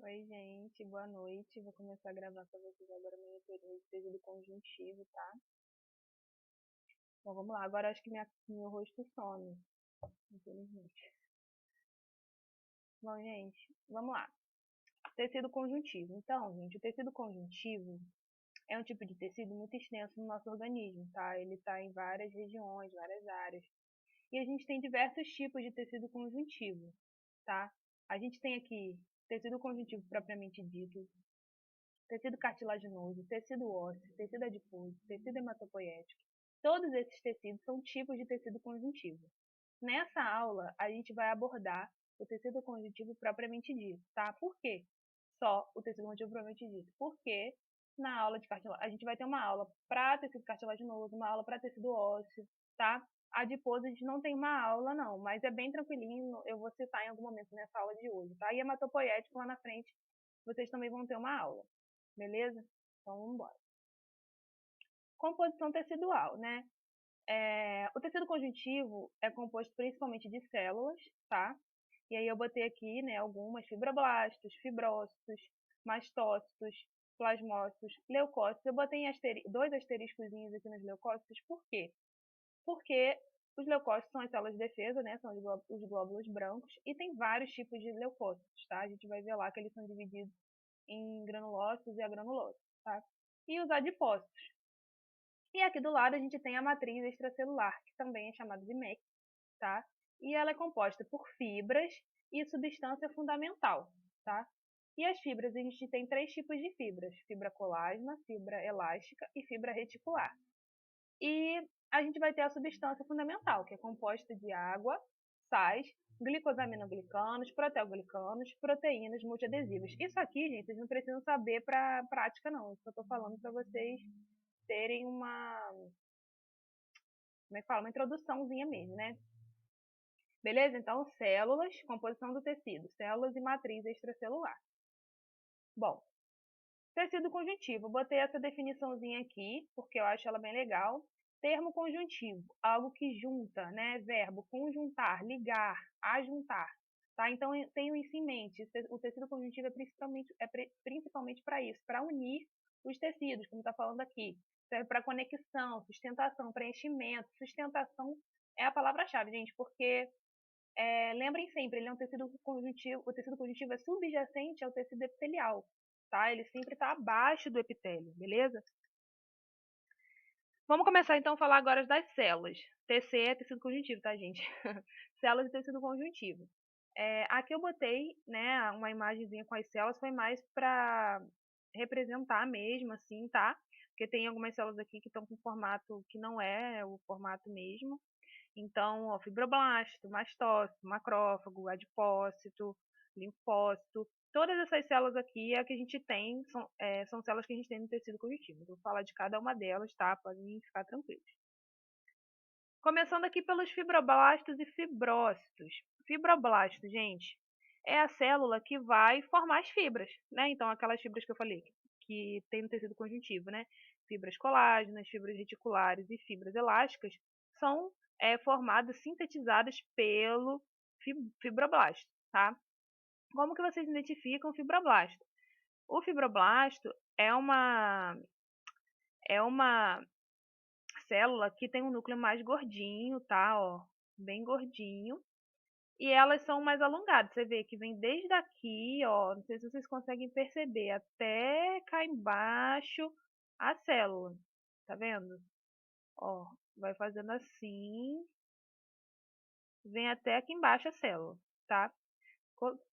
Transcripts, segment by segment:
Oi, gente, boa noite. Vou começar a gravar para vocês agora a minha teoria de tecido conjuntivo, tá? Bom, vamos lá. Agora acho que meu rosto some, infelizmente. Bom, gente, vamos lá. Tecido conjuntivo. Então, gente, o tecido conjuntivo é um tipo de tecido muito extenso no nosso organismo, tá? Ele está em várias regiões, várias áreas. E a gente tem diversos tipos de tecido conjuntivo, tá? A gente tem aqui tecido conjuntivo propriamente dito, tecido cartilaginoso, tecido ósseo, tecido adiposo, tecido hematopoético. Todos esses tecidos são tipos de tecido conjuntivo. Nessa aula, a gente vai abordar o tecido conjuntivo propriamente dito, tá? Por quê? Só o tecido conjuntivo propriamente dito. Porque na aula de cartilagem, a gente vai ter uma aula para tecido cartilaginoso, uma aula para tecido ósseo, tá? Adiposo a gente não tem uma aula não, mas é bem tranquilinho, eu vou citar em algum momento nessa aula de hoje, tá? E hematopoético lá na frente, vocês também vão ter uma aula, beleza? Então vamos embora. Composição tecidual, né? O tecido conjuntivo é composto principalmente de células, tá? E aí eu botei aqui, né, algumas fibroblastos, fibrócitos, mastócitos, plasmócitos, leucócitos. Eu botei dois asteriscozinhos aqui nos leucócitos, por quê? Porque os leucócitos são as células de defesa, né, são os glóbulos brancos, e tem vários tipos de leucócitos, tá? A gente vai ver lá que eles são divididos em granulócitos e agranulócitos, tá? E os adipócitos. E aqui do lado a gente tem a matriz extracelular, que também é chamada de MEC, tá? E ela é composta por fibras e substância fundamental, tá? E as fibras, a gente tem três tipos de fibras: fibra colágena, fibra elástica e fibra reticular. E a gente vai ter a substância fundamental, que é composta de água, sais, glicosaminoglicanos, proteoglicanos, proteínas multiadesivas. Isso aqui, gente, vocês não precisam saber para prática, não. Isso que eu estou falando para vocês terem como é que fala? Uma introduçãozinha mesmo, né? Beleza? Então, células, composição do tecido, células e matriz extracelular. Bom, tecido conjuntivo, botei essa definiçãozinha aqui, porque eu acho ela bem legal. Termo conjuntivo, algo que junta, né? Verbo conjuntar, ligar, ajuntar. Tá? Então, tenho isso em mente. O tecido conjuntivo é principalmente para isso, para unir os tecidos, como está falando aqui. Serve para conexão, sustentação, preenchimento. Sustentação é a palavra-chave, gente, porque lembrem sempre, ele é um tecido conjuntivo, o tecido conjuntivo é subjacente ao tecido epitelial, tá? Ele sempre está abaixo do epitélio, beleza? Vamos começar então a falar agora das células. TC é tecido conjuntivo, tá, gente? Células de tecido conjuntivo. Aqui eu botei, né, uma imagenzinha com as células, foi mais para representar mesmo, assim, tá? Porque tem algumas células aqui que estão com formato que não é o formato mesmo. Então, ó, fibroblasto, mastócito, macrófago, adipócito, linfócito, todas essas células aqui é a que a gente tem, são células que a gente tem no tecido conjuntivo. Eu vou falar de cada uma delas, tá? Podem ficar tranquilos. Começando aqui pelos fibroblastos e fibrócitos. Fibroblasto, gente, é a célula que vai formar as fibras, né? Então, aquelas fibras que eu falei, que tem no tecido conjuntivo, né? Fibras colágenas, fibras reticulares e fibras elásticas são formadas, sintetizadas pelo fibroblasto, tá? Como que vocês identificam o fibroblasto? O fibroblasto é uma célula que tem um núcleo mais gordinho, tá? Ó, bem gordinho. E elas são mais alongadas. Você vê que vem desde aqui, ó, não sei se vocês conseguem perceber, até cá embaixo a célula. Tá vendo? Ó, vai fazendo assim, vem até aqui embaixo a célula, tá?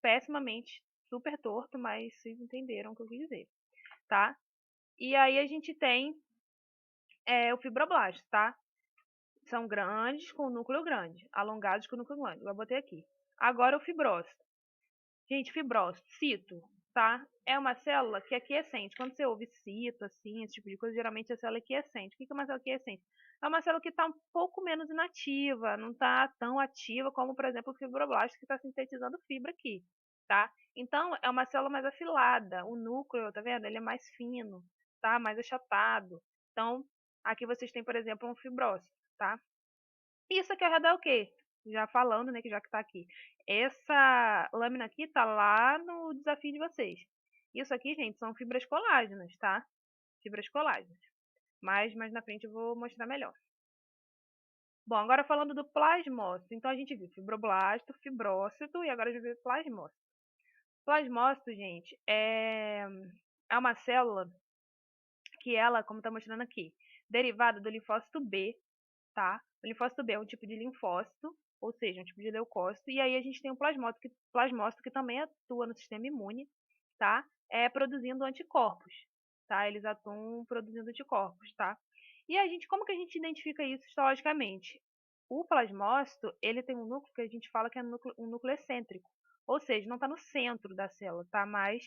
Pessimamente, super torto, mas vocês entenderam o que eu quis dizer, tá? E aí a gente tem o fibroblasto, tá? São grandes com núcleo grande, alongados com núcleo grande. Eu botei aqui. Agora o fibrócito. Gente, fibrócito, cito, tá? É uma célula que é quiescente. Quando você ouve cito, assim, esse tipo de coisa, geralmente a célula é quiescente. O que é uma célula quiescente? É uma célula que está um pouco menos inativa, não está tão ativa como, por exemplo, o fibroblasto que está sintetizando fibra aqui, tá? Então, é uma célula mais afilada. O núcleo, tá vendo? Ele é mais fino, tá? Mais achatado. Então, aqui vocês têm, por exemplo, um fibrócito, tá? Isso aqui ao redor é o quê? já falando, né, que já que tá aqui. Essa lâmina aqui tá lá no desafio de vocês. Isso aqui, gente, são fibras colágenas, tá? Fibras colágenas. Mas mais na frente eu vou mostrar melhor. Bom, agora falando do plasmócito. Então a gente viu fibroblasto, fibrócito e agora a gente viu plasmócito. Plasmócito, gente, é uma célula que ela, como está mostrando aqui, derivada do linfócito B, tá? O linfócito B é um tipo de linfócito, ou seja, um tipo de leucócito, e aí a gente tem o plasmócito que também atua no sistema imune, tá? Produzindo anticorpos, tá? Eles atuam produzindo anticorpos, tá? E a gente, como que a gente identifica isso histologicamente? O plasmócito, ele tem um núcleo que a gente fala que é um núcleo excêntrico, ou seja, não está no centro da célula, está mais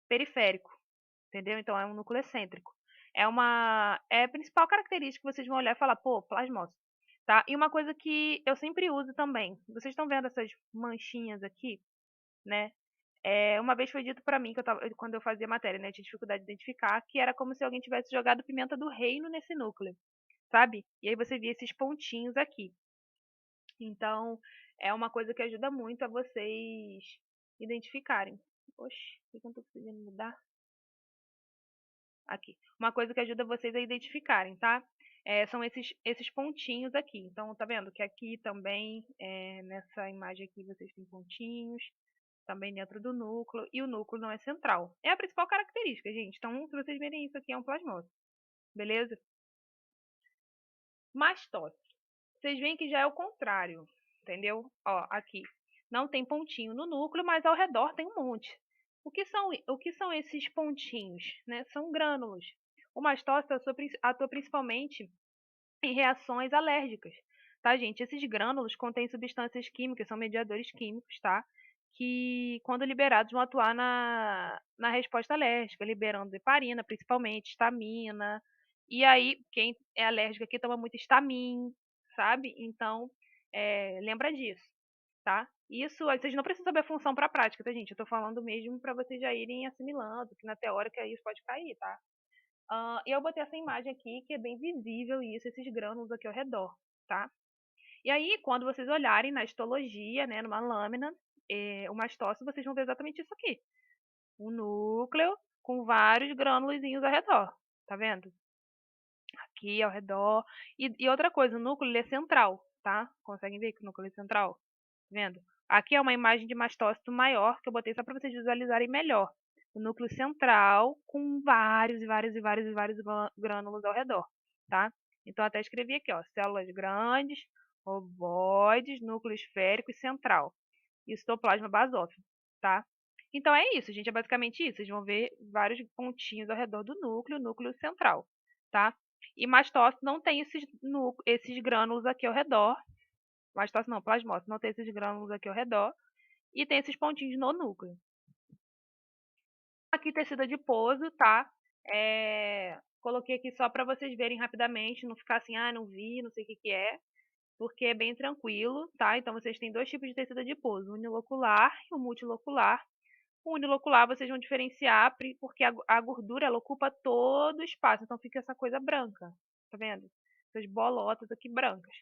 periférico, entendeu? Então é um núcleo excêntrico. É a principal característica que vocês vão olhar e falar, pô, plasmócito, tá? E uma coisa que eu sempre uso também, vocês estão vendo essas manchinhas aqui, né? Uma vez foi dito pra mim, quando eu fazia matéria, né, eu tinha dificuldade de identificar, que era como se alguém tivesse jogado pimenta do reino nesse núcleo, sabe? E aí você via esses pontinhos aqui. Então, é uma coisa que ajuda muito a vocês identificarem. Oxe, por que eu não tô conseguindo mudar? Aqui. Uma coisa que ajuda vocês a identificarem, tá? São esses pontinhos aqui. Então, tá vendo que aqui também, nessa imagem aqui, vocês têm pontinhos, também dentro do núcleo, e o núcleo não é central. É a principal característica, gente. Então, se vocês verem isso aqui, é um plasmócito. Beleza? Mastose. Vocês veem que já é o contrário, entendeu? Ó, aqui. Não tem pontinho no núcleo, mas ao redor tem um monte. O que são esses pontinhos? Né? São grânulos. O mastócito atua principalmente em reações alérgicas, tá, gente? Esses grânulos contêm substâncias químicas, são mediadores químicos, tá? Que, quando liberados, vão atuar na resposta alérgica, liberando heparina, principalmente, histamina. E aí, quem é alérgico aqui toma muito Histamin, sabe? Então, lembra disso, tá? Isso, vocês não precisam saber a função para a prática, tá, gente? Eu tô falando mesmo para vocês já irem assimilando, que na teórica isso pode cair, tá? E eu botei essa imagem aqui, que é bem visível isso, esses grânulos aqui ao redor, tá? E aí, quando vocês olharem na histologia, né, numa lâmina, o mastócito, vocês vão ver exatamente isso aqui. Um núcleo com vários grânulozinhos ao redor, tá vendo? Aqui ao redor. E outra coisa, o núcleo ele é central, tá? Conseguem ver que o núcleo é central? Tá vendo? Aqui é uma imagem de mastócito maior, que eu botei só para vocês visualizarem melhor. O núcleo central com vários e vários e vários e vários grânulos ao redor, tá? Então, até escrevi aqui, ó, células grandes, ovoides, núcleo esférico e central. E citoplasma basófilo, tá? Então, é isso, gente, é basicamente isso. Vocês vão ver vários pontinhos ao redor do núcleo central, tá? E mastócito não tem esses grânulos aqui ao redor. Mastócito não, plasmócito não tem esses grânulos aqui ao redor. E tem esses pontinhos no núcleo. Aqui tecido adiposo, tá? Coloquei aqui só para vocês verem rapidamente, não ficar assim, não vi, não sei o que que é, porque é bem tranquilo, tá? Então vocês têm dois tipos de tecido adiposo, o unilocular e o multilocular. O unilocular vocês vão diferenciar porque a gordura ela ocupa todo o espaço, então fica essa coisa branca, tá vendo? Essas bolotas aqui brancas.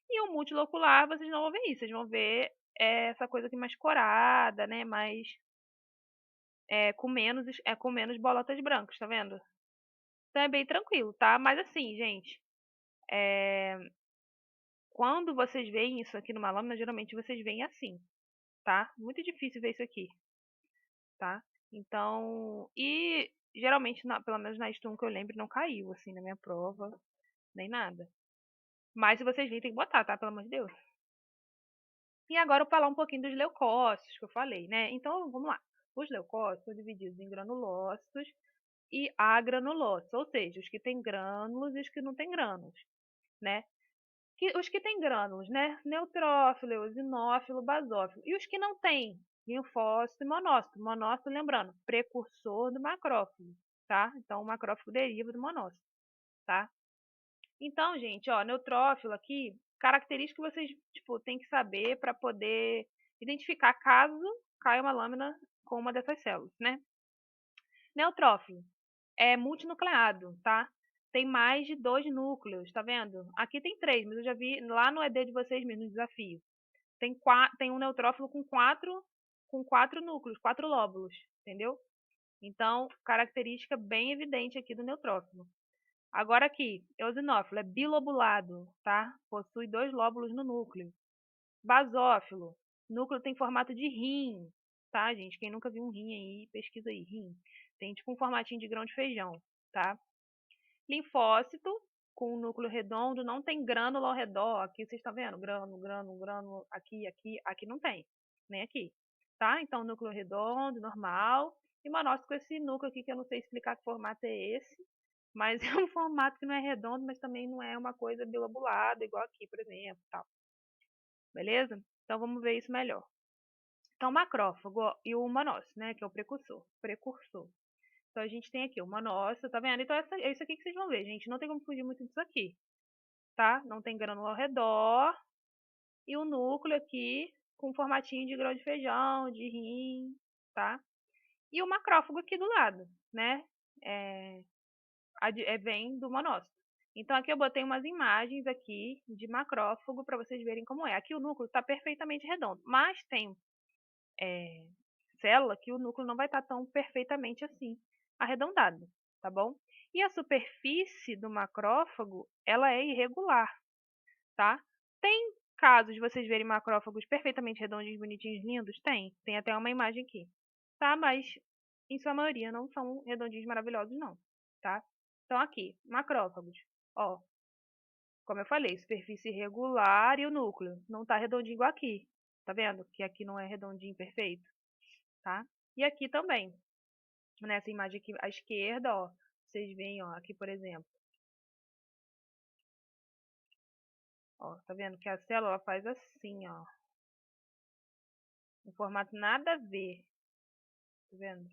E o multilocular vocês não vão ver isso, vocês vão ver essa coisa aqui mais corada, né? Mais com menos bolotas brancas, tá vendo? Então é bem tranquilo, tá? Mas assim, gente, quando vocês veem isso aqui numa lâmina, geralmente vocês veem assim, tá? Muito difícil ver isso aqui, tá? Então, e geralmente, pelo menos na Stum que eu lembro, não caiu assim na minha prova, nem nada. Mas se vocês virem, tem que botar, tá? Pelo amor de Deus. E agora eu vou falar um pouquinho dos leucócitos que eu falei, né? Então, vamos lá. Os leucócitos são divididos em granulócitos e agranulócitos, ou seja, os que têm grânulos e os que não têm grânulos, né? Os que têm grânulos, né? Neutrófilo, eosinófilo, basófilo. E os que não têm, linfócito e monócito. Monócito, lembrando, precursor do macrófago, tá? Então, o macrófago deriva do monócito, tá? Então, gente, ó, neutrófilo aqui, característica que vocês, tipo, tem que saber para poder identificar caso caia uma lâmina com uma dessas células, né? Neutrófilo é multinucleado, tá? Tem mais de 2 núcleos, tá vendo? Aqui tem 3, mas eu já vi lá no ED de vocês mesmo, no desafio. tem um neutrófilo com quatro núcleos, 4 lóbulos, entendeu? Então, característica bem evidente aqui do neutrófilo. Agora aqui, eosinófilo é bilobulado, tá? Possui 2 lóbulos no núcleo. Basófilo, núcleo tem formato de rim, tá, gente? Quem nunca viu um rim aí, pesquisa aí, rim. Tem tipo um formatinho de grão de feijão, tá? Linfócito, com um núcleo redondo, não tem grânulo ao redor. Aqui vocês estão vendo? Grânulo, aqui não tem, nem aqui, tá? Então, núcleo redondo, normal. E monócito com esse núcleo aqui, que eu não sei explicar que formato é esse, mas é um formato que não é redondo, mas também não é uma coisa bilobulada, igual aqui, por exemplo, tal. Beleza? Então, vamos ver isso melhor. Então, macrófago e o monócito, né, que é o precursor. Então, a gente tem aqui o monócito, tá vendo? Então, é isso aqui que vocês vão ver, gente. Não tem como fugir muito disso aqui, tá? Não tem grânulo ao redor. E o núcleo aqui com formatinho de grão de feijão, de rim, tá? E o macrófago aqui do lado, né? Vem do monócito. Então, aqui eu botei umas imagens aqui de macrófago para vocês verem como é. Aqui o núcleo está perfeitamente redondo, mas tem célula que o núcleo não vai estar tão perfeitamente assim arredondado, tá bom? E a superfície do macrófago, ela é irregular, tá? Tem casos de vocês verem macrófagos perfeitamente redondinhos, bonitinhos, lindos? Tem até uma imagem aqui, tá? Mas, em sua maioria, não são redondinhos maravilhosos, não, tá? Então, aqui, macrófagos, ó, como eu falei, superfície irregular e o núcleo não tá redondinho igual aqui, tá vendo? Que aqui não é redondinho perfeito, tá? E aqui também, nessa imagem aqui à esquerda, ó, vocês veem, ó, aqui, por exemplo, ó, tá vendo que a célula faz assim, ó, um formato nada a ver, tá vendo?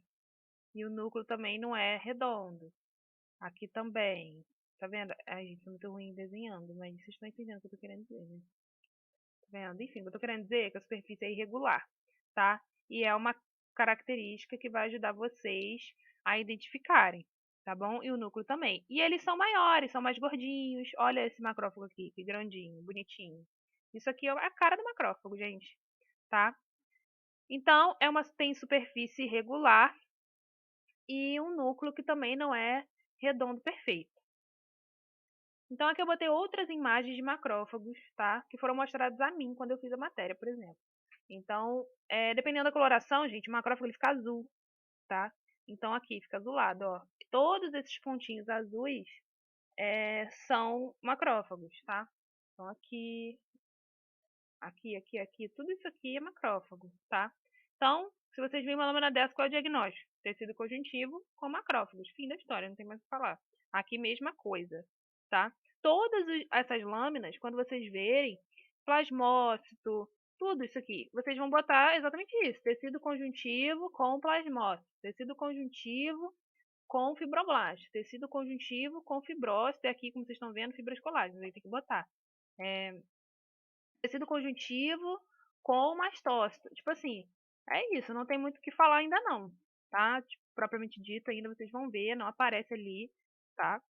E o núcleo também não é redondo. Aqui também, tá vendo? Ai, gente, é muito ruim desenhando, mas vocês estão entendendo o que eu tô querendo dizer, né? Tá vendo? Enfim, o que eu tô querendo dizer é que a superfície é irregular, tá? E é uma característica que vai ajudar vocês a identificarem, tá bom? E o núcleo também. E eles são maiores, são mais gordinhos. Olha esse macrófago aqui, que grandinho, bonitinho. Isso aqui é a cara do macrófago, gente, tá? Então, tem superfície irregular e um núcleo que também não é redondo perfeito. Então, aqui eu botei outras imagens de macrófagos, tá? Que foram mostradas a mim quando eu fiz a matéria, por exemplo. Então, dependendo da coloração, gente, o macrófago ele fica azul, tá? Então, aqui fica azulado, ó. Todos esses pontinhos azuis são macrófagos, tá? Então, aqui, tudo isso aqui é macrófago, tá? Então, se vocês verem uma lâmina dessa, qual é o diagnóstico? Tecido conjuntivo com macrófagos. Fim da história, não tem mais o que falar. Aqui, mesma coisa, tá? Todas essas lâminas, quando vocês verem, plasmócito, tudo isso aqui, vocês vão botar exatamente isso. Tecido conjuntivo com plasmócito. Tecido conjuntivo com fibroblasto. Tecido conjuntivo com fibrócito. E aqui, como vocês estão vendo, fibras colágenas. Aí tem que botar. Tecido conjuntivo com mastócito. Tipo assim, é isso, não tem muito o que falar ainda não, tá? Tipo, propriamente dito, ainda vocês vão ver, não aparece ali, tá?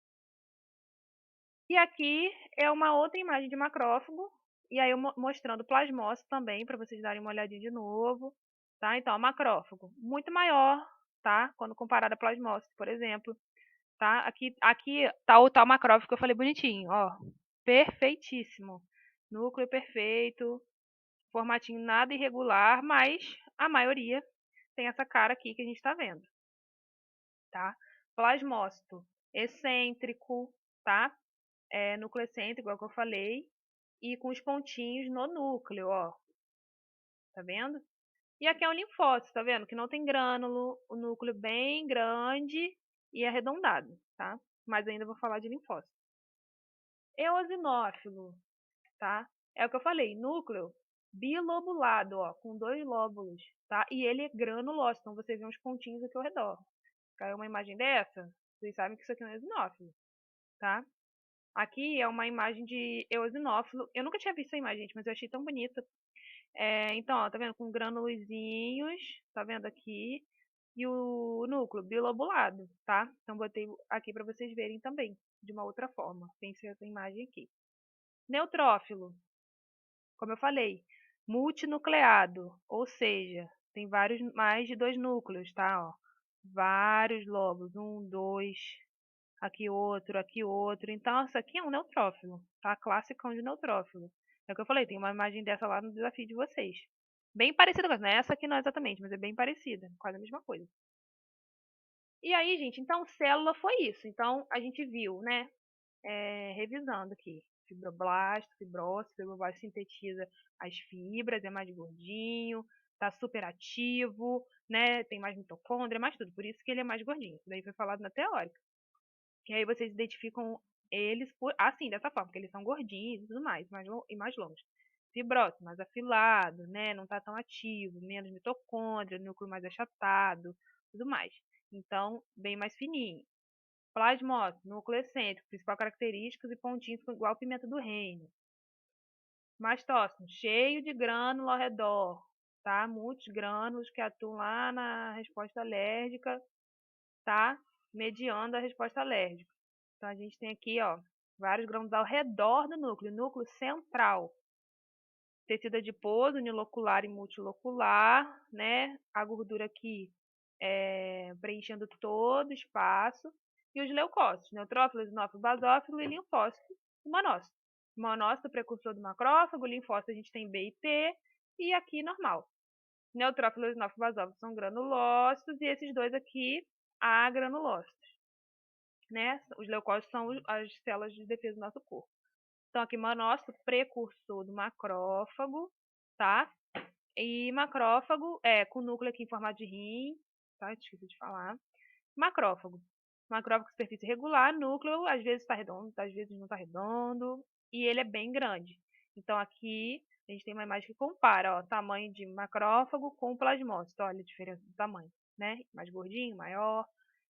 E aqui é uma outra imagem de macrófago, e aí eu mostrando plasmócito também, para vocês darem uma olhadinha de novo, tá? Então, macrófago, muito maior, tá? Quando comparado a plasmócito, por exemplo, tá? Aqui tá o tal macrófago que eu falei bonitinho, ó. Perfeitíssimo. Núcleo perfeito, formatinho nada irregular, mas a maioria tem essa cara aqui que a gente está vendo, tá? Plasmócito excêntrico, tá? Núcleo excêntrico, igual que eu falei, e com os pontinhos no núcleo, ó. Tá vendo? E aqui é um linfócito, tá vendo? Que não tem grânulo, o núcleo bem grande e arredondado, tá? Mas ainda vou falar de linfócito. Eosinófilo, tá? É o que eu falei, núcleo bilobulado, ó, com 2 lóbulos, tá? E ele é granulócito, então você vê uns pontinhos aqui ao redor. Caiu uma imagem dessa, vocês sabem que isso aqui é um eosinófilo, tá? Aqui é uma imagem de eosinófilo. Eu nunca tinha visto essa imagem, gente, mas eu achei tão bonita. Então, ó, tá vendo? Com granulozinhos, tá vendo aqui? E o núcleo bilobulado, tá? Então, botei aqui para vocês verem também, de uma outra forma. Tem essa imagem aqui. Neutrófilo, como eu falei, Multinucleado, ou seja, tem mais de 2 núcleos, tá? Ó, vários lobos, 1, 2, aqui outro, aqui outro. Então, isso aqui é um neutrófilo, tá? Classicão de neutrófilo. É o que eu falei, tem uma imagem dessa lá no desafio de vocês. Bem parecida com essa, não é essa aqui não exatamente, mas é bem parecida, quase a mesma coisa. E aí, gente, então célula foi isso. Então, a gente viu, né, revisando aqui, fibroblasto, fibrose, fibroblasto sintetiza as fibras, é mais gordinho, tá super ativo, né, tem mais mitocôndria, mais tudo, por isso que ele é mais gordinho. Isso daí foi falado na teórica. E aí vocês identificam eles assim, dessa forma, porque eles são gordinhos e tudo mais, e mais longos. Fibrose, mais afilado, né? Não tá tão ativo, menos mitocôndria, núcleo mais achatado, tudo mais. Então, bem mais fininho. Plasmose, núcleo excêntrico, principal características e pontinhos igual pimenta do reino. Mastócito, cheio de grânulo ao redor, tá? Muitos grânulos que atuam lá na resposta alérgica, tá? Mediando a resposta alérgica. Então, a gente tem aqui, ó, vários grãos ao redor do núcleo central. Tecido adiposo, unilocular e multilocular, né? A gordura aqui preenchendo todo o espaço. E os leucócitos, neutrófilo, eosinófilo, basófilo e linfócito, o monócito. Monócito, precursor do macrófago, linfócito a gente tem B e T, e aqui normal. Neutrófilo, eosinófilo, basófilo são granulócitos, e esses dois aqui, agranulócitos. Né? Os leucócitos são as células de defesa do nosso corpo. Então, aqui, monócito, precursor do macrófago, tá? E macrófago, com núcleo aqui em formato de rim, tá? Esqueci de falar. Macrófago. Macrófago, superfície regular, núcleo, às vezes está redondo, às vezes não está redondo, e ele é bem grande. Então, aqui, a gente tem uma imagem que compara, ó, tamanho de macrófago com plasmócito. Olha a diferença do tamanho, né? Mais gordinho, maior,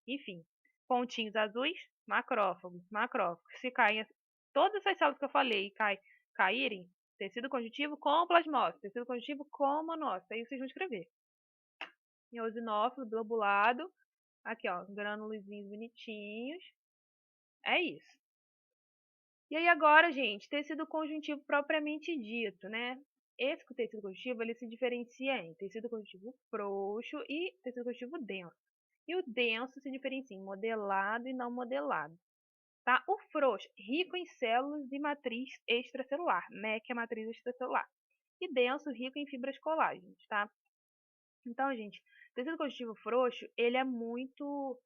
enfim. Pontinhos azuis, macrófagos, macrófagos. Se caem todas essas células que eu falei caírem, tecido conjuntivo com plasmócito, tecido conjuntivo com monócito. Aí vocês vão escrever. Eosinófilo, globulado. Aqui, ó, granulozinhos bonitinhos. É isso. E aí agora, gente, tecido conjuntivo propriamente dito, né? Esse tecido conjuntivo, ele se diferencia em tecido conjuntivo frouxo e tecido conjuntivo denso. E o denso se diferencia em modelado e não modelado. Tá? O frouxo, rico em células e matriz extracelular, MEC é matriz extracelular. E denso, rico em fibras colágenas, tá? Então, gente, o tecido conjuntivo frouxo, ele é muito...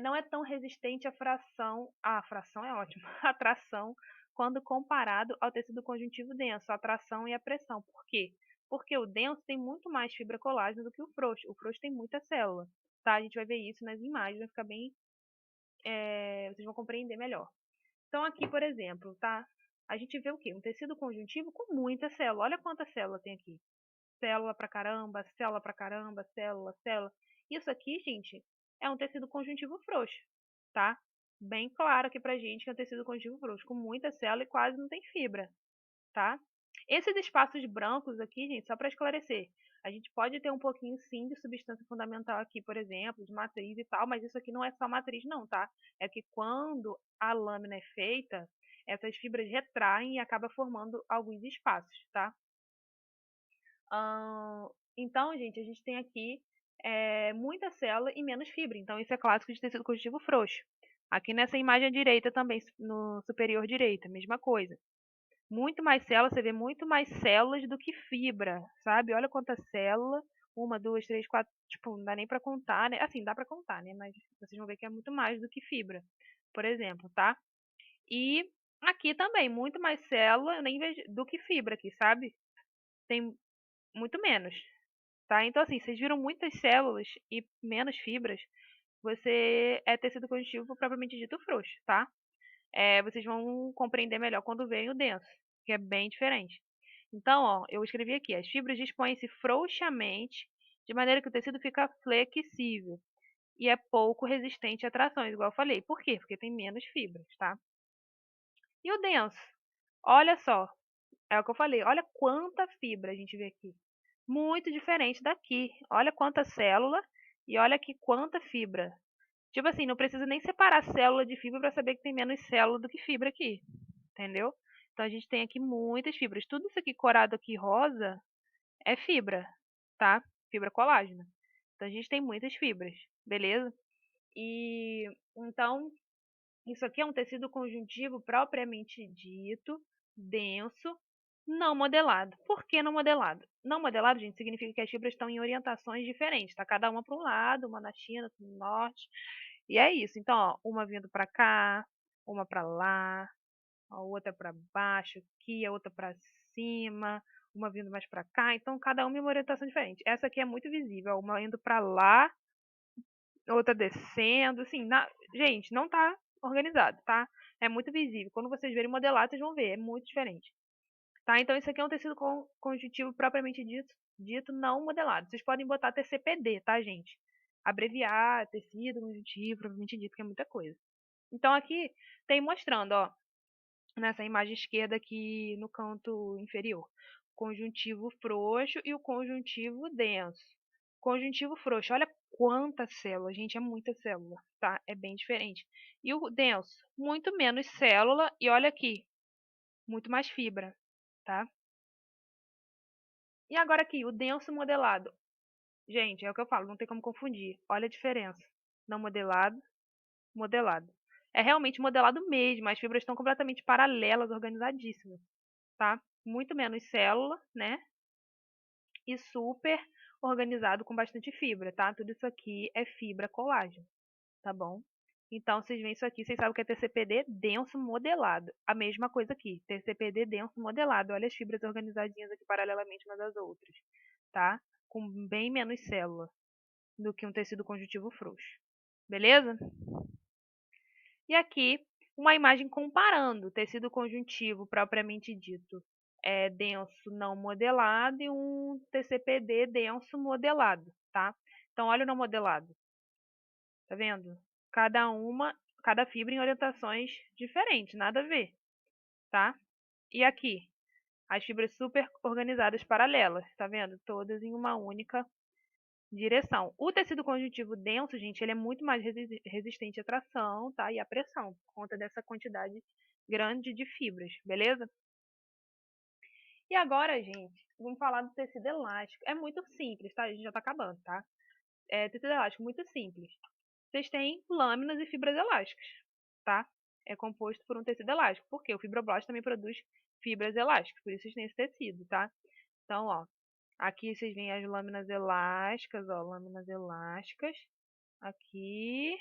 não é tão resistente à fração... A fração é ótima. A tração, quando comparado ao tecido conjuntivo denso, a tração e a pressão. Por quê? Porque o denso tem muito mais fibra colágena do que o frouxo. O frouxo tem muita célula, tá? A gente vai ver isso nas imagens, vai ficar bem... vocês vão compreender melhor. Então, aqui, por exemplo, tá? A gente vê o quê? Um tecido conjuntivo com muita célula. Olha quanta célula tem aqui. Célula pra caramba, célula pra caramba, célula, célula. Isso aqui, gente, é um tecido conjuntivo frouxo, tá? Bem claro aqui pra gente que é um tecido conjuntivo frouxo, com muita célula e quase não tem fibra, tá? Esses espaços brancos aqui, gente, só para esclarecer, a gente pode ter um pouquinho sim de substância fundamental aqui, por exemplo, de matriz e tal, mas isso aqui não é só matriz não, tá? É que quando a lâmina é feita, essas fibras retraem e acaba formando alguns espaços, tá? Então, gente, a gente tem aqui muita célula e menos fibra. Então, isso é clássico de tecido conjuntivo frouxo. Aqui nessa imagem à direita também, no superior direita, mesma coisa. Muito mais células, você vê muito mais células do que fibra, sabe? Olha quanta célula. 1, 2, 3, 4, tipo, não dá nem pra contar, né? Assim, dá pra contar, né? Mas vocês vão ver que é muito mais do que fibra, por exemplo, tá? E aqui também, muito mais célula, eu nem vejo, do que fibra aqui, sabe? Tem muito menos, tá? Então, assim, vocês viram muitas células e menos fibras, você é tecido conjuntivo propriamente dito frouxo, tá? Vocês vão compreender melhor quando verem o denso, que é bem diferente. Então, ó, eu escrevi aqui, as fibras dispõem-se frouxamente, de maneira que o tecido fica flexível e é pouco resistente a trações, igual eu falei. Por quê? Porque tem menos fibras, tá? E o denso? Olha só, é o que eu falei, olha quanta fibra a gente vê aqui. Muito diferente daqui. Olha quanta célula e olha aqui quanta fibra. Tipo assim, não precisa nem separar célula de fibra para saber que tem menos célula do que fibra aqui. Entendeu? Então a gente tem aqui muitas fibras. Tudo isso aqui corado aqui rosa é fibra, tá? Fibra colágena. Então a gente tem muitas fibras, beleza? E então isso aqui é um tecido conjuntivo propriamente dito, denso, não modelado. Por que não modelado? Não modelado, gente, significa que as fibras estão em orientações diferentes, tá? Cada uma para um lado, uma na China, outra no norte. E é isso. Então, ó, uma vindo para cá, uma para lá, a outra para baixo aqui, a outra para cima, uma vindo mais para cá. Então, cada uma em uma orientação diferente. Essa aqui é muito visível, ó, uma indo para lá, outra descendo, assim, gente, não tá organizado, tá? É muito visível. Quando vocês verem modelado, vocês vão ver, é muito diferente. Tá? Então, isso aqui é um tecido conjuntivo propriamente dito, não modelado. Vocês podem botar TCPD, tá, gente? Abreviar, tecido conjuntivo propriamente dito, que é muita coisa. Então, aqui tem mostrando, ó, nessa imagem esquerda aqui no canto inferior, conjuntivo frouxo e o conjuntivo denso. Conjuntivo frouxo, olha quanta célula, gente, é muita célula, tá? É bem diferente. E o denso, muito menos célula e olha aqui, muito mais fibra, tá? E agora aqui, o denso modelado. Gente, é o que eu falo, não tem como confundir. Olha a diferença. Não modelado, modelado. É realmente modelado mesmo, as fibras estão completamente paralelas, organizadíssimas, tá? Muito menos célula, né? E super organizado com bastante fibra, tá? Tudo isso aqui é fibra colágeno, tá bom? Então, vocês veem isso aqui, vocês sabem o que é TCPD denso modelado. A mesma coisa aqui, TCPD denso modelado. Olha as fibras organizadinhas aqui paralelamente umas às outras, tá? Com bem menos célula do que um tecido conjuntivo frouxo. Beleza? E aqui, uma imagem comparando o tecido conjuntivo propriamente dito denso não modelado e um TCPD denso modelado, tá? Então, olha o não modelado. Tá vendo? Cada fibra em orientações diferentes, nada a ver, tá? E aqui, as fibras super organizadas paralelas, tá vendo? Todas em uma única direção. O tecido conjuntivo denso, gente, ele é muito mais resistente à tração, tá? E à pressão, por conta dessa quantidade grande de fibras, beleza? E agora, gente, vamos falar do tecido elástico. É muito simples, tá? A gente já tá acabando, tá? Tecido elástico, muito simples. Vocês têm lâminas e fibras elásticas, tá? É composto por um tecido elástico, porque o fibroblasto também produz fibras elásticas, por isso vocês têm esse tecido, tá? Então, ó, aqui vocês veem as lâminas elásticas, ó, lâminas elásticas, aqui,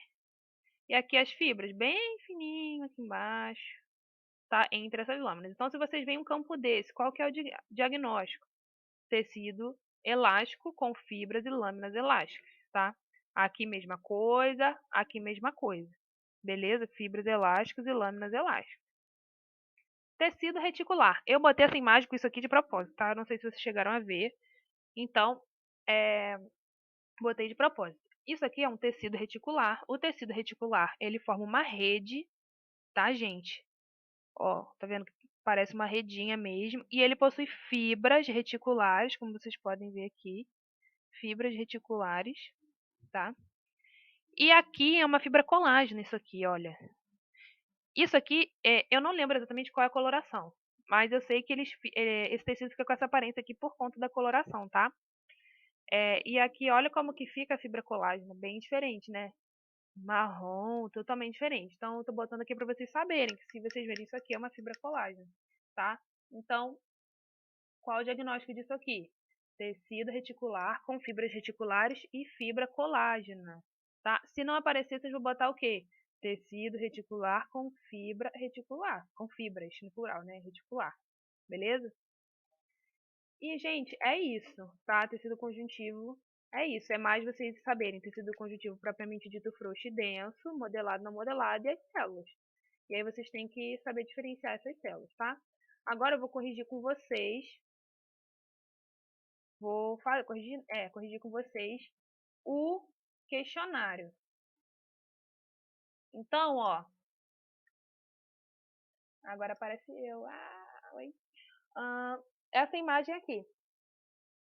e aqui as fibras, bem fininho aqui embaixo, tá? Entre essas lâminas. Então, se vocês veem um campo desse, qual que é o diagnóstico? Tecido elástico com fibras e lâminas elásticas, tá? Aqui mesma coisa, aqui mesma coisa. Beleza? Fibras elásticas e lâminas elásticas. Tecido reticular. Eu botei essa imagem com isso aqui de propósito, tá? Não sei se vocês chegaram a ver. Então, botei de propósito. Isso aqui é um tecido reticular. O tecido reticular, ele forma uma rede, tá, gente? Ó, tá vendo que parece uma redinha mesmo. E ele possui fibras reticulares, como vocês podem ver aqui. Fibras reticulares, tá? E aqui é uma fibra colágena, isso aqui, olha. Isso aqui, eu não lembro exatamente qual é a coloração, mas eu sei que esse tecido fica com essa aparência aqui por conta da coloração, tá? E aqui, olha como que fica a fibra colágena, bem diferente, né? Marrom, totalmente diferente. Então, eu tô botando aqui para vocês saberem que se vocês verem isso aqui é uma fibra colágena, tá? Então, qual o diagnóstico disso aqui? Tecido reticular com fibras reticulares e fibra colágena, tá? Se não aparecer, vocês vão botar o quê? Tecido reticular com fibra reticular, com fibras no plural, né? Reticular, beleza? E, gente, é isso, tá? Tecido conjuntivo é isso. É mais vocês saberem tecido conjuntivo propriamente dito frouxo e denso, modelado, não modelado e as células. E aí vocês têm que saber diferenciar essas células, tá? Agora eu vou corrigir com vocês. Vou corrigir com vocês o questionário. Então, ó, agora aparece eu. Oi. Essa imagem aqui.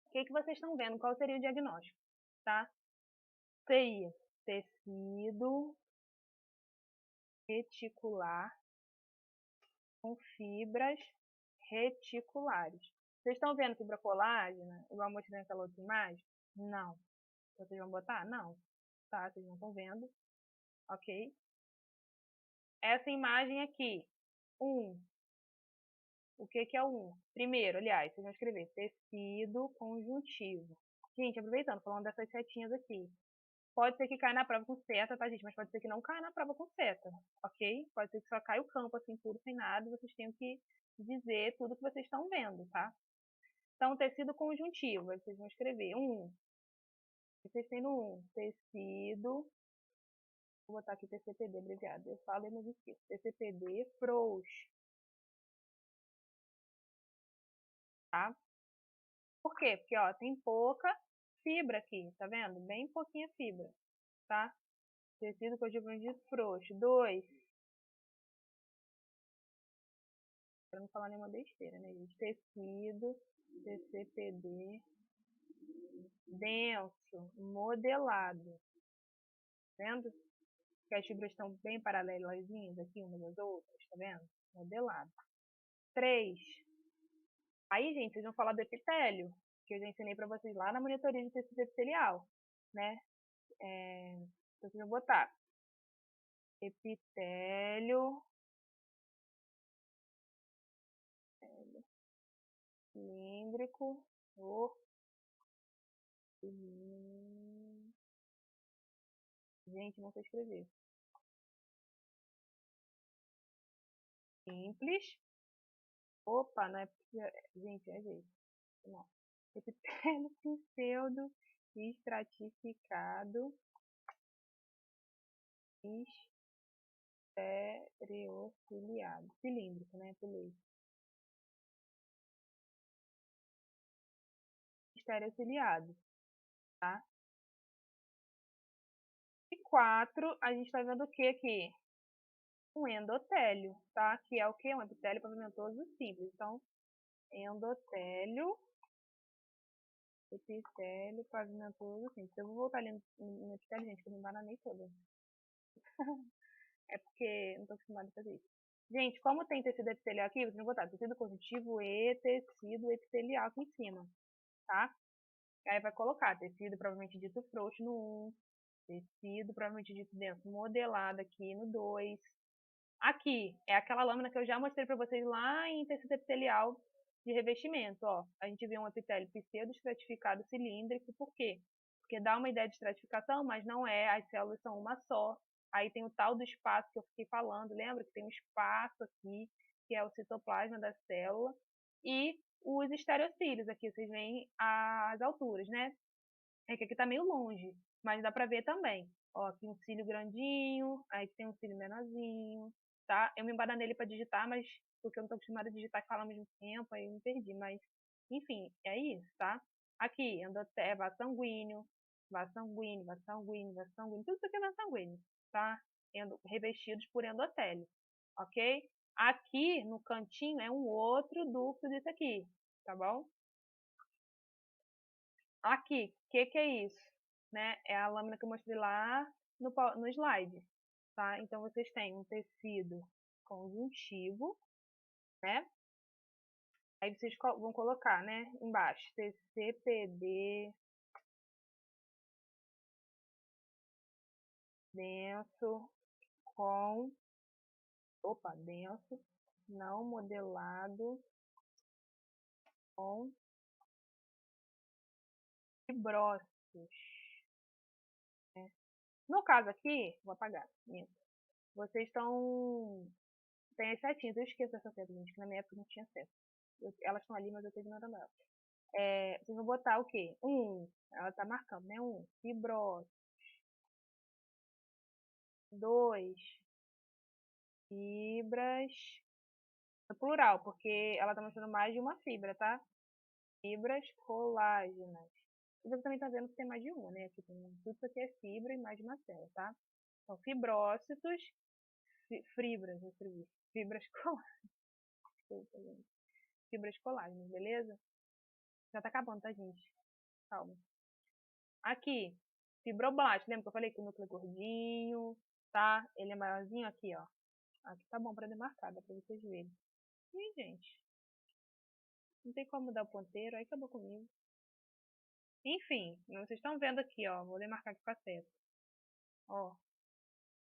O que vocês estão vendo? Qual seria o diagnóstico? Tá? Seria tecido reticular com fibras reticulares. Vocês estão vendo fibra colágena, igual eu mostrei naquela outra imagem? Não. Vocês vão botar? Não. Tá, vocês não estão vendo. Ok? Essa imagem aqui. O que é o 1? Primeiro, aliás, vocês vão escrever tecido conjuntivo. Gente, aproveitando, falando dessas setinhas aqui. Pode ser que caia na prova com seta, tá, gente? Mas pode ser que não caia na prova com seta, ok? Pode ser que só caia o campo, assim, puro, sem nada. Vocês tenham que dizer tudo que vocês estão vendo, tá? Então, tecido conjuntivo. Aí vocês vão escrever 1. Vocês têm no 1, tecido. Vou botar aqui TCPD, abreviado. Eu falo e não esqueço. TCPD frouxo. Tá? Por quê? Porque, ó, tem pouca fibra aqui, tá vendo? Bem pouquinha fibra, tá? Tecido conjuntivo frouxo. 2. Pra não falar nenhuma besteira, né, gente? Tecido, TCPD, denso, modelado. Tá vendo? Que as fibras estão bem paralelazinhas aqui umas às outras, tá vendo? Modelado. 3. Aí, gente, vocês vão falar do epitélio, que eu já ensinei pra vocês lá na monitoria de tecido epitelial, né? Então, vocês vão botar epitélio cilíndrico ou gente, não sei escrever. Simples. Opa, não é porque... Gente, é jeito. Não. Epitélio pseudo estratificado estereociliado. Cilíndrico, né? Pulei. Estereociliado, tá? E 4, a gente tá vendo o que aqui? Um endotélio, tá? Que é o que? Um epitélio pavimentoso simples. Então, endotélio, epitélio pavimentoso simples. Eu vou voltar ali no epitélio, gente, que eu me embananei toda. É porque não tô acostumada a fazer isso. Gente, como tem tecido epitelial aqui, vocês vão botar tecido conjuntivo e tecido epitelial aqui em cima, tá? Aí vai colocar tecido provavelmente dito frouxo no 1, tecido provavelmente dito denso modelado aqui no 2. Aqui é aquela lâmina que eu já mostrei para vocês lá em tecido epitelial de revestimento, ó. A gente vê um epitélio pseudo-estratificado cilíndrico, por quê? Porque dá uma ideia de estratificação, mas não é, as células são uma só. Aí tem o tal do espaço que eu fiquei falando, lembra que tem um espaço aqui, que é o citoplasma da célula, e os estereocílios, aqui vocês veem as alturas, né? É que aqui tá meio longe, mas dá pra ver também. Ó, aqui um cílio grandinho, aí tem um cílio menorzinho, tá? Eu me embananei para digitar, mas porque eu não tô acostumada a digitar e falar ao mesmo tempo, aí eu me perdi, mas enfim, é isso, tá? Aqui, vaso sanguíneo, vaso sanguíneo, vaso sanguíneo, vaso sanguíneo, tudo isso aqui é vaso sanguíneo, tá? Revestidos por endotélio, ok? Aqui no cantinho é um outro ducto disso aqui, tá bom? Aqui, o que é isso? Né? É a lâmina que eu mostrei lá no slide, tá? Então, vocês têm um tecido conjuntivo, né? Aí vocês vão colocar, né, embaixo, TCPD denso com, denso, não modelado com fibrócitos. Né? No caso aqui, vou apagar, minto. Vocês estão... Tem as setinhas, eu esqueço dessa seta, gente, que na minha época não tinha seta. Elas estão ali, mas eu tô ignorando elas. Vocês vão botar o quê? Ela tá marcando, né? Fibrócitos. 2, fibras. É plural, porque ela tá mostrando mais de uma fibra, tá? Fibras colágenas. E você também tá vendo que tem mais de uma, né? Aqui tem tudo isso aqui é fibra e mais de uma célula, tá? Então, fibrócitos, fibras, eu escrevi. Fibras colágenas. Desculpa, gente. Fibras colágenas, beleza? Já tá acabando, tá, gente? Calma. Aqui, fibroblasto. Lembra que eu falei que o núcleo é gordinho, tá? Ele é maiorzinho aqui, ó. Aqui tá bom pra demarcar, dá pra vocês verem. Ih, gente. Não tem como mudar o ponteiro, aí acabou comigo. Enfim, vocês estão vendo aqui, ó. Vou demarcar aqui com a seta. Ó,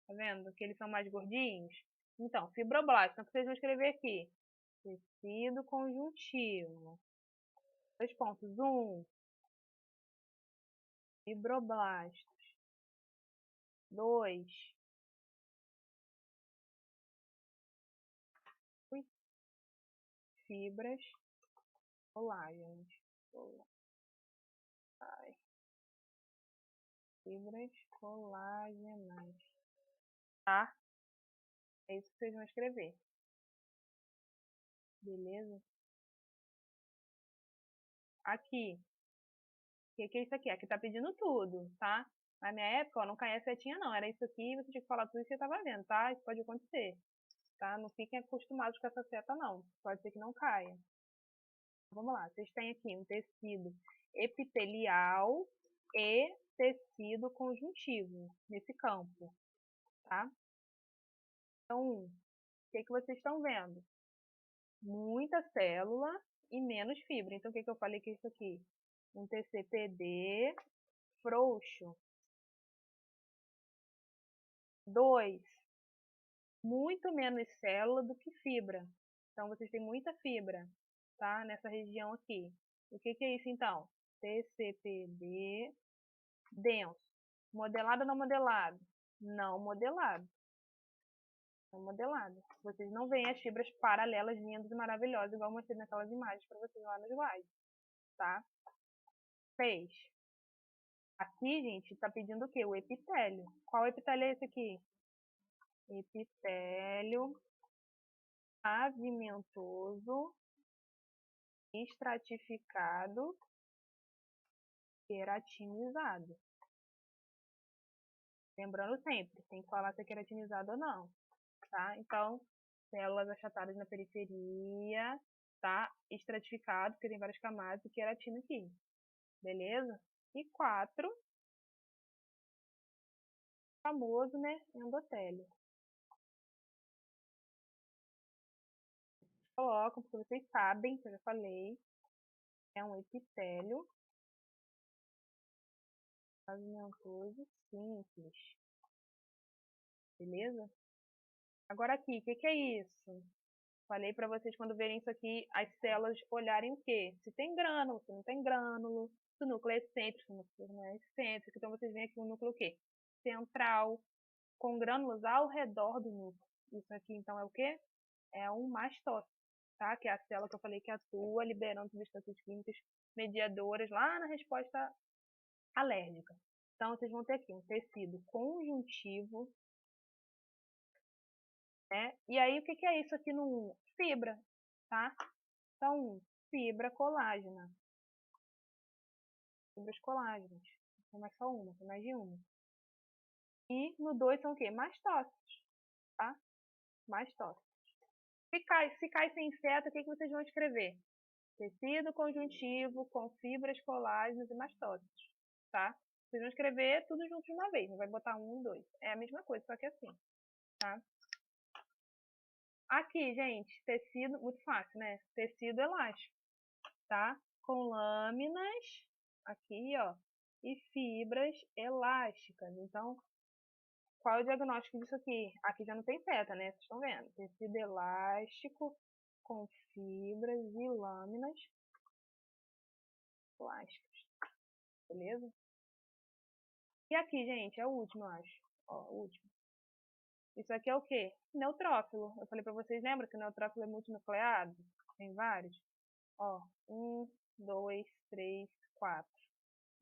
tá vendo que eles são mais gordinhos? Então, fibroblasto. Então, o que vocês vão escrever aqui? Tecido conjuntivo. 2 pontos. 1. Fibroblastos. 2. Fibras colágenas. Fibras colágenas. Tá? É isso que vocês vão escrever. Beleza? Aqui. O que é isso aqui? Aqui tá pedindo tudo, tá? Na minha época, ó, não caía a setinha não. Era isso aqui, você tinha que falar tudo isso que você tava vendo, tá? Isso pode acontecer, tá? Não fiquem acostumados com essa seta, não. Pode ser que não caia. Vamos lá. Vocês têm aqui um tecido epitelial e tecido conjuntivo nesse campo, tá? Então, o que vocês estão vendo? Muita célula e menos fibra. Então, o que eu falei que é isso aqui? Um TCPD frouxo. 2. Muito menos célula do que fibra. Então, vocês têm muita fibra, tá? Nessa região aqui. O que é isso, então? TCPD denso. Modelado ou não modelado? Não modelado. Não modelado. Vocês não veem as fibras paralelas, lindas e maravilhosas, igual eu mostrei naquelas imagens para vocês lá no slide, tá? 6. Aqui, gente, tá pedindo o quê? O epitélio. Qual epitélio é esse aqui? Epitélio pavimentoso, estratificado, queratinizado. Lembrando sempre, tem que falar se é queratinizado ou não, tá? Então, células achatadas na periferia, tá? Estratificado, porque tem várias camadas, e queratina aqui, beleza? E 4, famoso, né? Endotélio. Colocam, porque vocês sabem, que eu já falei, é um epitélio pavimentoso simples. Beleza? Agora aqui, o que é isso? Falei para vocês quando verem isso aqui, as células olharem o quê? Se tem grânulo, se não tem grânulo, se o núcleo é excêntrico, se o núcleo não é excêntrico. Então vocês veem aqui o núcleo o quê? Central, com grânulos ao redor do núcleo. Isso aqui então é o quê? É um mastócito, tá? Que é a célula que eu falei que atua liberando substâncias químicas mediadoras lá na resposta alérgica. Então vocês vão ter aqui um tecido conjuntivo, né? E aí o que é isso aqui no fibra, tá? Então, fibra colágena. Fibras colágenas. Não é só uma, tem mais de uma. E no 2 são o quê? Mastócitos, tá? Mastócitos. Se cai sem seta, o que vocês vão escrever? Tecido conjuntivo com fibras colágenas e mastócitos, tá? Vocês vão escrever tudo junto de uma vez, não vai botar 1, 2. É a mesma coisa, só que assim, tá? Aqui, gente, tecido, muito fácil, né? Tecido elástico, tá? Com lâminas, aqui, ó, e fibras elásticas. Então, qual é o diagnóstico disso aqui? Aqui já não tem seta, né? Vocês estão vendo? Tecido elástico com fibras e lâminas elásticas. Beleza? E aqui, gente, é o último, eu acho. Ó, o último. Isso aqui é o quê? Neutrófilo. Eu falei pra vocês, lembra que o neutrófilo é multinucleado? Tem vários? Ó, 1, 2, 3, 4.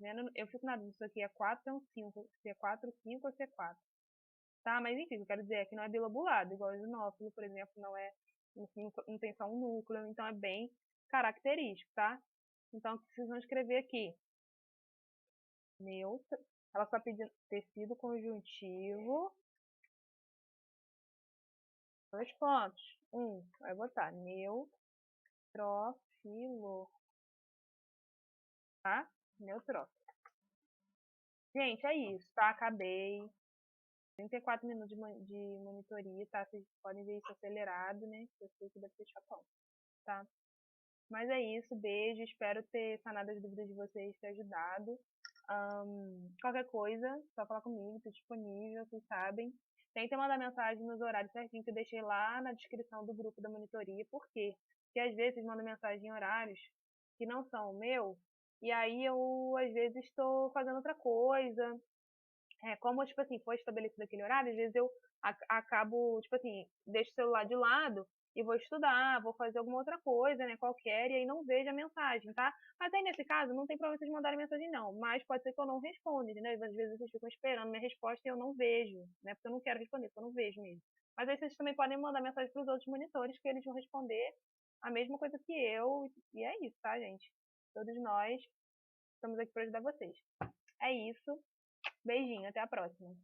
Vendo? Eu fico na dúvida se isso aqui é 4 ou 5. Se é 4, 5 ou se é 4. Tá? Mas enfim, eu quero dizer é que não é bilobulado, igual o eosinófilo, por exemplo, não tem só um núcleo, então é bem característico, tá? Então, o que vocês vão escrever aqui? Neutro. Ela está pedindo tecido conjuntivo. 2 pontos. Vai botar neutrófilo. Tá? Neutrófilo. Gente, é isso, tá? Acabei. 34 minutos de monitoria, tá? Vocês podem ver isso acelerado, né? Eu sei que deve ser chatão, tá? Mas é isso, beijo, espero ter sanado as dúvidas de vocês, ter ajudado. Qualquer coisa, só falar comigo, tô disponível, vocês sabem. Tenta mandar mensagem nos horários certinho que eu deixei lá na descrição do grupo da monitoria. Por quê? Porque às vezes mandam mensagem em horários que não são o meu, e aí eu às vezes estou fazendo outra coisa. Como, tipo assim, foi estabelecido aquele horário, às vezes eu acabo, tipo assim, deixo o celular de lado e vou estudar, vou fazer alguma outra coisa, né, qualquer, e aí não vejo a mensagem, tá? Mas aí, nesse caso, não tem problema vocês mandarem mensagem, não. Mas pode ser que eu não responda, entendeu? Às vezes vocês ficam esperando minha resposta e eu não vejo, né? Porque eu não quero responder, porque eu não vejo mesmo. Mas aí vocês também podem mandar mensagem para os outros monitores, que eles vão responder a mesma coisa que eu. E é isso, tá, gente? Todos nós estamos aqui para ajudar vocês. É isso. Beijinho, até a próxima.